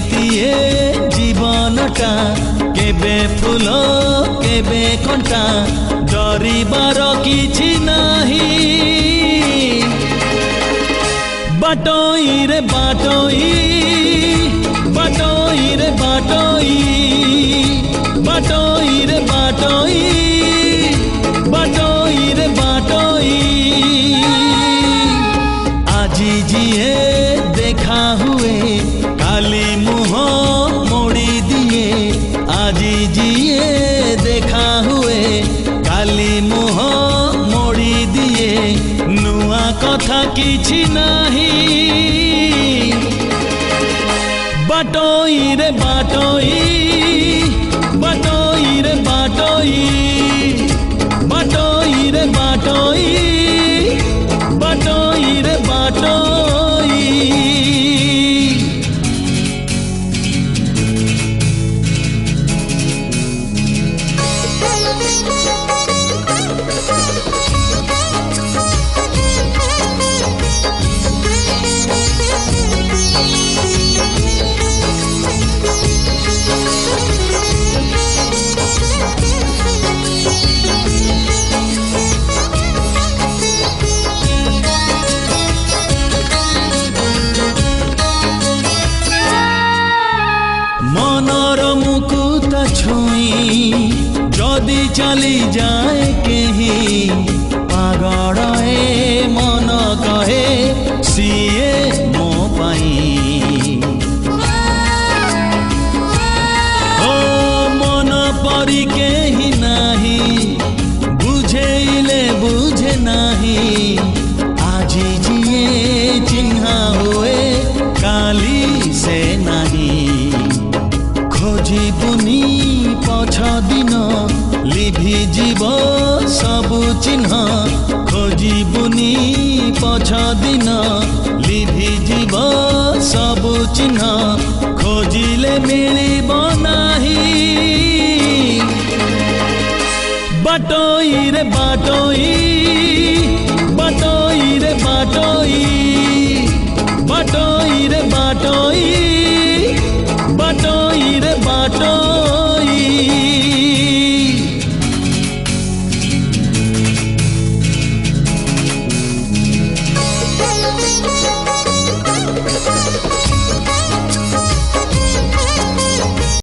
बीतिए जीवनटा केबे फूल केबे कंटा डरिबार किछि नाही बाटोई रे बाटोई बाटोई रे बाटोई बाटोई रे बाटोई बाटोई रे बाटोई आजी जिए देखा हुए काली मुह मोड़ी दिए आजी जिए देखा हुए काली मुह मोड़ी दिए नुआ कथा किछि नाही बाटोई रे बाटोई बाटोई रे बाटोई बाटोई रे बाटोई बाटोई रे बाटोई मनर मुकुट छुई जदि चली जाए केही पागल मन कहे सीए मो पाई ओ मन परी केही नाही बुझेइले बुझे नाही आजी जिए चिन्हा हुए काली से नाही खोजिबुनी पछ दिन लिभि जीव सबु चिन्ह खोजिबुनी पछ दिन लिभि जीव सबु चिन्ह खोजिले मिलिब नाही बाटोई रे बाटोई